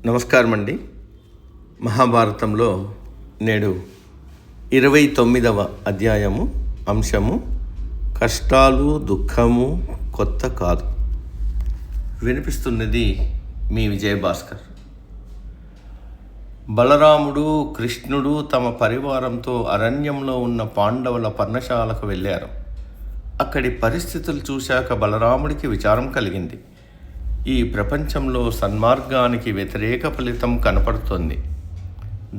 నమస్కారం అండి. మహాభారతంలో నేడు 29వ అధ్యాయము అంశము కష్టాలు దుఃఖము కొత్త కాదు. వినిపిస్తున్నది మీ విజయభాస్కర్. బలరాముడు కృష్ణుడు తమ పరివారంతో అరణ్యంలో ఉన్న పాండవుల పర్ణశాలకు వెళ్ళారు. అక్కడి పరిస్థితులు చూశాక బలరాముడికి విచారం కలిగింది. ఈ ప్రపంచంలో సన్మార్గానికి వ్యతిరేక ఫలితం కనపడుతోంది.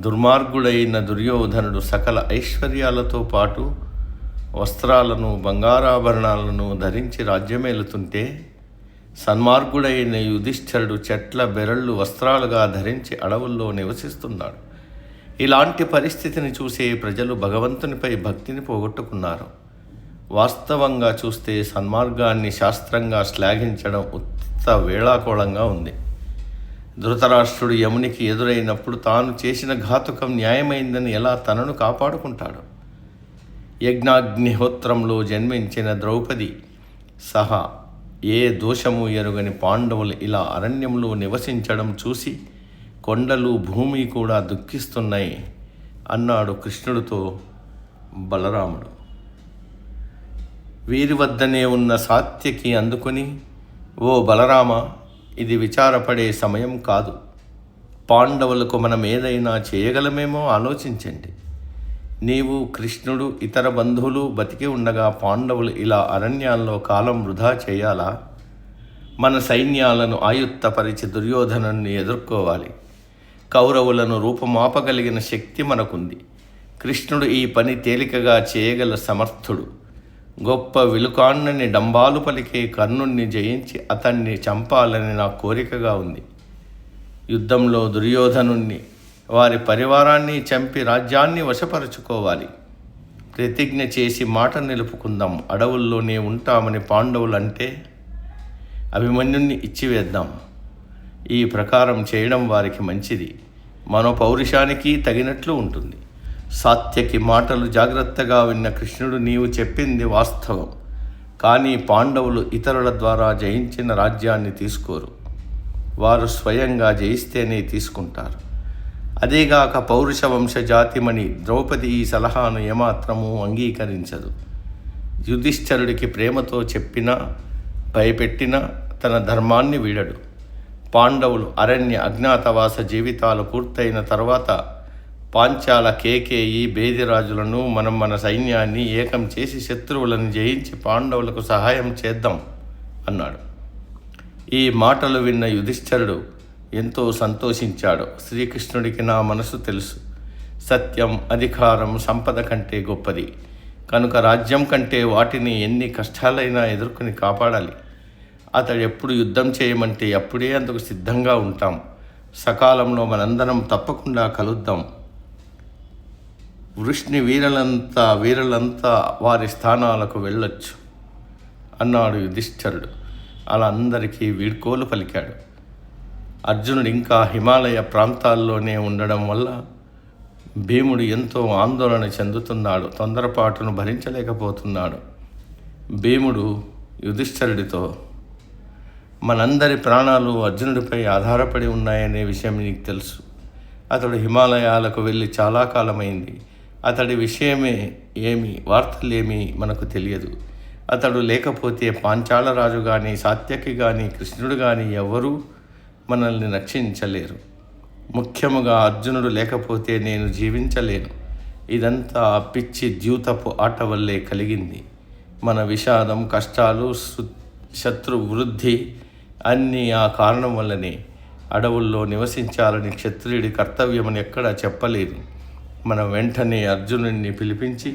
దుర్మార్గుడైన దుర్యోధనుడు సకల ఐశ్వర్యాలతో పాటు వస్త్రాలను బంగారాభరణాలను ధరించి రాజ్యమేలుతుంటే, సన్మార్గుడైన యుధిష్ఠిరుడు చెట్ల బెరళ్ళు వస్త్రాలుగా ధరించి అడవుల్లో నివసిస్తున్నాడు. ఇలాంటి పరిస్థితిని చూసే ప్రజలు భగవంతునిపై భక్తిని పోగొట్టుకున్నారు. వాస్తవంగా చూస్తే సన్మార్గాన్ని శాస్త్రంగా శ్లాఘించడం ఉత్త వేళాకోళంగా ఉంది. ధృతరాష్ట్రుడు యమునికి ఎదురైనప్పుడు తాను చేసిన ఘాతుకం న్యాయమైందని ఎలా తనను కాపాడుకుంటాడు? యజ్ఞాగ్నిహోత్రంలో జన్మించిన ద్రౌపది సహా ఏ దోషము ఎరుగని పాండవులు ఇలా అరణ్యంలో నివసించడం చూసి కొండలు భూమి కూడా దుఃఖిస్తున్నాయి అన్నాడు కృష్ణుడితో బలరాముడు. వీరి వద్దనే ఉన్న సాత్యకి అందుకొని, ఓ బలరామ, ఇది విచారపడే సమయం కాదు. పాండవులకు మనం ఏదైనా చేయగలమేమో ఆలోచించండి. నీవు కృష్ణుడు ఇతర బంధువులు బతికి ఉండగా పాండవులు ఇలా అరణ్యాల్లో కాలం వృధా చేయాలా? మన సైన్యాలను ఆయుత్తపరిచి దుర్యోధనుని ఎదుర్కోవాలి. కౌరవులను రూపమాపగలిగిన శక్తి మనకుంది. కృష్ణుడు ఈ పని తేలికగా చేయగల సమర్థుడు. గొప్ప విలుకాన్నని డంబాలు పలికే కర్ణుణ్ణి జయించి అతన్ని చంపాలని నా కోరికగా ఉంది. యుద్ధంలో దుర్యోధనుణ్ణి వారి పరివారాన్ని చంపి రాజ్యాన్ని వశపరుచుకోవాలి. ప్రతిజ్ఞ చేసి మాట నిలుపుకుందాం. అడవుల్లోనే ఉంటామని పాండవులు అంటే అభిమన్యుణ్ణి ఇచ్చివేద్దాం. ఈ ప్రకారం చేయడం వారికి మంచిది, మన పౌరుషానికి తగినట్లు ఉంటుంది. సాత్యకి మాటలు జాగ్రత్తగా విన్న కృష్ణుడు, నీవు చెప్పింది వాస్తవం. కానీ పాండవులు ఇతరుల ద్వారా జయించిన రాజ్యాన్ని తీసుకోరు. వారు స్వయంగా జయిస్తేనే తీసుకుంటారు. అదేగాక పౌరుష వంశ జాతిమణి ద్రౌపది ఈ సలహాను ఏమాత్రమూ అంగీకరించదు. యుధిష్ఠిరుడికి ప్రేమతో చెప్పినా భయపెట్టినా తన ధర్మాన్ని వీడడు. పాండవులు అరణ్య అజ్ఞాతవాస జీవితాలు పూర్తయిన తర్వాత పాంచాల కేకేయి బేదిరాజులను మన సైన్యాన్ని ఏకం చేసి శత్రువులను జయించి పాండవులకు సహాయం చేద్దాం అన్నాడు. ఈ మాటలు విన్న యుధిష్ఠిరుడు ఎంతో సంతోషించాడు. శ్రీకృష్ణుడికి నా మనసు తెలుసు. సత్యం, అధికారం, సంపద కంటే గొప్పది. కనుక రాజ్యం కంటే వాటిని ఎన్ని కష్టాలైనా ఎదుర్కొని కాపాడాలి. అతడు ఎప్పుడు యుద్ధం చేయమంటే అప్పుడే అందుకు సిద్ధంగా ఉంటాం. సకాలంలో మనందరం తప్పకుండా కలుద్దాం. వృష్ణి వీరులంతా వారి స్థానాలకు వెళ్ళొచ్చు అన్నాడు యుధిష్ఠిరుడు. అలా అందరికీ వీడ్కోలు పలికాడు. అర్జునుడు ఇంకా హిమాలయ ప్రాంతాల్లోనే ఉండడం వల్ల భీముడు ఎంతో ఆందోళన చెందుతున్నాడు. తొందరపాటును భరించలేకపోతున్నాడు. భీముడు యుధిష్ఠిరుడితో, మనందరి ప్రాణాలు అర్జునుడిపై ఆధారపడి ఉన్నాయనే విషయం నీకు తెలుసు. అతడు హిమాలయాలకు వెళ్ళి చాలా కాలమైంది. అతడి విషయమే ఏమి వార్తలేమి మనకు తెలియదు. అతడు లేకపోతే పాంచాల రాజు కానీ సాత్యకి కానీ కృష్ణుడు కానీ ఎవరూ మనల్ని రక్షించలేరు. ముఖ్యముగా అర్జునుడు లేకపోతే నేను జీవించలేను. ఇదంతా పిచ్చి ద్యూతపు ఆట వల్లే కలిగింది. మన విషాదం, కష్టాలు, శత్రు వృద్ధి అన్నీ ఆ కారణం వల్లనే. అడవుల్లో నివసించాలని క్షత్రియుడి కర్తవ్యమని ఎక్కడా చెప్పలేదు. మనం వెంటనే అర్జునుడిని పిలిపించి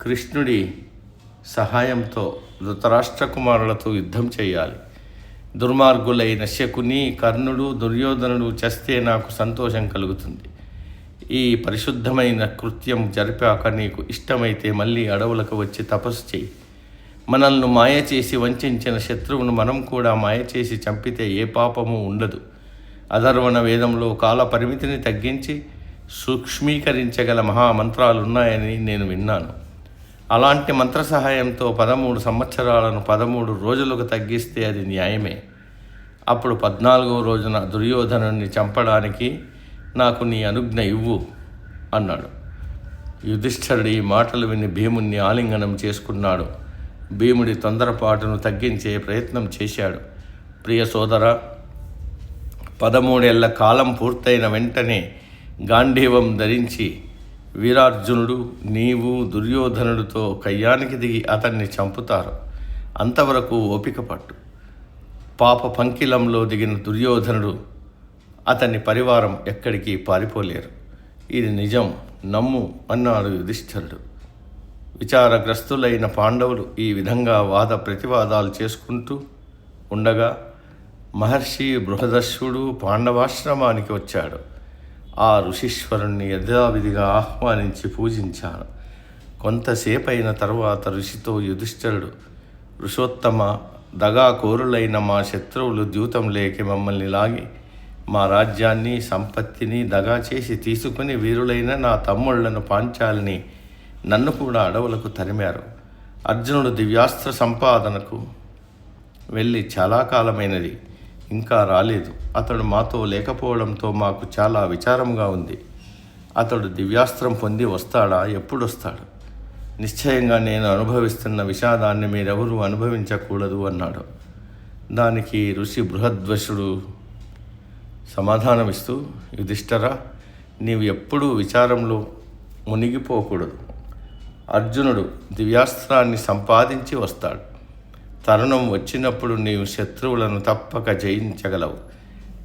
కృష్ణుడి సహాయంతో ధృతరాష్ట్ర కుమారులతో యుద్ధం చేయాలి. దుర్మార్గులైన శకుని, కర్ణుడు, దుర్యోధనుడు చస్తే నాకు సంతోషం కలుగుతుంది. ఈ పరిశుద్ధమైన కృత్యం జరిపాక నీకు ఇష్టమైతే మళ్ళీ అడవులకు వచ్చి తపస్సు చేయి. మనల్ని మాయ చేసి వంచిన శత్రువును మనం కూడా మాయ చేసి చంపితే ఏ పాపము ఉండదు. అధర్వణ వేదంలో కాల పరిమితిని తగ్గించి సూక్ష్మీకరించగల మహామంత్రాలున్నాయని నేను విన్నాను. అలాంటి మంత్ర సహాయంతో 13 సంవత్సరాలను 13 రోజులకు తగ్గిస్తే అది న్యాయమే. అప్పుడు 14వ రోజున దుర్యోధనుని చంపడానికి నాకు నీ అనుజ్ఞ ఇవ్వు అన్నాడు. యుధిష్ఠిరుడు ఈ మాటలు విని భీముణ్ణి ఆలింగనం చేసుకున్నాడు. భీముడి తొందరపాటును తగ్గించే ప్రయత్నం చేశాడు. ప్రియ సోదర, 13 ఏళ్ల కాలం పూర్తయిన వెంటనే గాంధీవం ధరించి వీరార్జునుడు, నీవు దుర్యోధనుడితో కయ్యానికి దిగి అతన్ని చంపుతారు. అంతవరకు ఓపిక పట్టు. పాప పంకిలంలో దిగిన దుర్యోధనుడు, అతని పరివారం ఎక్కడికి పారిపోలేరు. ఇది నిజం, నమ్ము అన్నాడు యుధిష్ఠిరుడు. విచారగ్రస్తులైన పాండవులు ఈ విధంగా వాద ప్రతివాదాలు చేసుకుంటూ ఉండగా మహర్షి బృహదర్శుడు పాండవాశ్రమానికి వచ్చాడు. ఆ ఋషీశ్వరుణ్ణి యథావిధిగా ఆహ్వానించి పూజించాడు. కొంతసేపు అయిన తరువాత ఋషితో యుధిష్ఠిరుడు, ఋషోత్తమ, దగాకోరులైన మా శత్రువులు ద్యూతం లేకి మమ్మల్ని లాగి మా రాజ్యాన్ని సంపత్తిని దగా చేసి తీసుకుని వీరులైన నా తమ్ముళ్లను పాంచాలిని నన్ను కూడా అడవులకు తరిమారు. అర్జునుడు దివ్యాస్త్ర సంపాదనకు వెళ్ళి చాలా కాలమైనది, ఇంకా రాలేదు. అతడు మాతో లేకపోవడంతో మాకు చాలా విచారంగా ఉంది. అతడు దివ్యాస్త్రం పొంది వస్తాడా? ఎప్పుడు వస్తాడు? నిశ్చయంగా నేను అనుభవిస్తున్న విషాదాన్ని మీరెవరూ అనుభవించకూడదు అన్నాడు. దానికి ఋషి బృహద్వశుడు సమాధానమిస్తూ, యుధిష్ఠిరా, నీవు ఎప్పుడూ విచారంలో మునిగిపోకూడదు. అర్జునుడు దివ్యాస్త్రాన్ని సంపాదించి వస్తాడు. తరుణం వచ్చినప్పుడు నీవు శత్రువులను తప్పక జయించగలవు.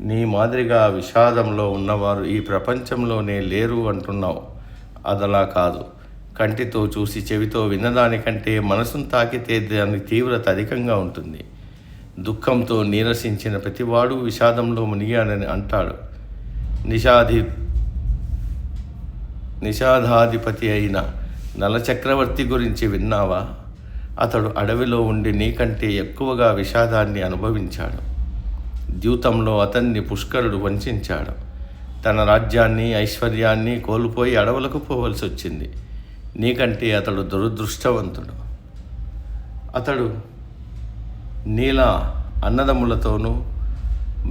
నీ మాదిరిగా విషాదంలో ఉన్నవారు ఈ ప్రపంచంలోనే లేరు అంటున్నావు. అదలా కాదు. కంటితో చూసి చెవితో విన్నదానికంటే మనసును తాకితే దాని తీవ్రత అధికంగా ఉంటుంది. దుఃఖంతో నీరసించిన ప్రతివాడు విషాదంలో మునిగాడని అంటాడు. నిషాదాధిపతి అయిన నలచక్రవర్తి గురించి విన్నావా? అతడు అడవిలో ఉండి నీకంటే ఎక్కువగా విషాదాన్ని అనుభవించాడు. ద్యూతంలో అతన్ని పుష్కరుడు వంచాడు. తన రాజ్యాన్ని ఐశ్వర్యాన్ని కోల్పోయి అడవులకు పోవలసి వచ్చింది. నీకంటే అతడు దురదృష్టవంతుడు. అతడు నీలా అన్నదమ్ములతోనూ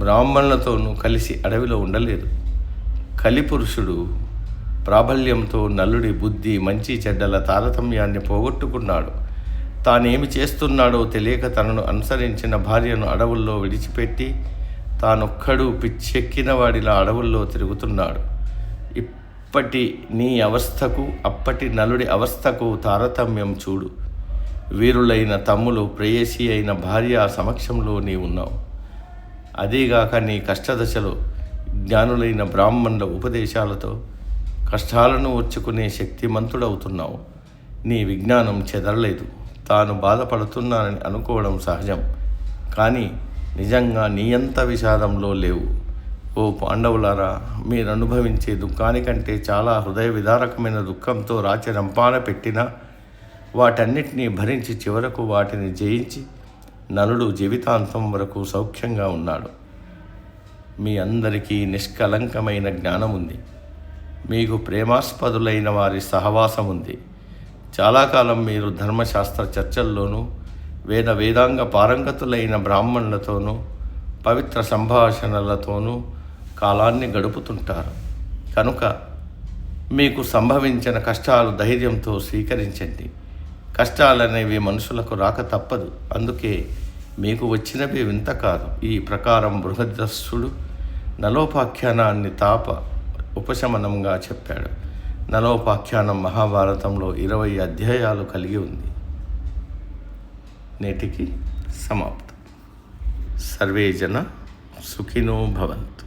బ్రాహ్మణులతోనూ కలిసి అడవిలో ఉండలేదు. కలిపురుషుడు ప్రాబల్యంతో నలుడి బుద్ధి మంచి చెడ్డల తారతమ్యాన్ని పోగొట్టుకున్నాడు. తానేమి చేస్తున్నాడో తెలియక తనను అనుసరించిన భార్యను అడవుల్లో విడిచిపెట్టి తానొక్కడు పిచ్చెక్కిన వాడిలా అడవుల్లో తిరుగుతున్నాడు. ఇప్పటి నీ అవస్థకు అప్పటి నలుడి అవస్థకు తారతమ్యం చూడు. వీరులైన తమ్ములు, ప్రేయసి అయిన భార్య సమక్షంలో నీ ఉన్నావు. అదీగాక నీ కష్టదశలో జ్ఞానులైన బ్రాహ్మణుల ఉపదేశాలతో కష్టాలను ఓర్చుకునే శక్తిమంతుడవుతున్నావు. నీ విజ్ఞానం చెదరలేదు. తాను బాధపడుతున్నానని అనుకోవడం సహజం, కానీ నిజంగా నీ అంత విషాదంలో లేవు. ఓ పాండవులారా, మీరు అనుభవించే దుఃఖానికంటే చాలా హృదయ విదారకమైన దుఃఖంతో రాచి రంపాన పెట్టినా వాటన్నిటినీ భరించి చివరకు వాటిని జయించి నలుడు జీవితాంతం వరకు సౌఖ్యంగా ఉన్నాడు. మీ అందరికీ నిష్కలంకమైన జ్ఞానం ఉంది. మీకు ప్రేమాస్పదులైన వారి సహవాసం ఉంది. చాలా కాలం మీరు ధర్మశాస్త్ర చర్చల్లోనూ వేదాంగ పారంగతులైన బ్రాహ్మణులతోనూ పవిత్ర సంభాషణలతోనూ కాలాన్ని గడుపుతుంటారు. కనుక మీకు సంభవించిన కష్టాలు ధైర్యంతో స్వీకరించండి. కష్టాలనేవి మనుషులకు రాక తప్పదు. అందుకే మీకు వచ్చినవి వింత కాదు. ఈ ప్రకారం బృహదర్శుడు నలోపాఖ్యానాన్ని ఉపశమనంగా చెప్పాడు. నలోపాఖ్యానం మహాభారతంలో 20 అధ్యాయాలు కలిగి ఉంది. నేటికి సమాప్తం. సర్వే జన సుఖినో భవంతు.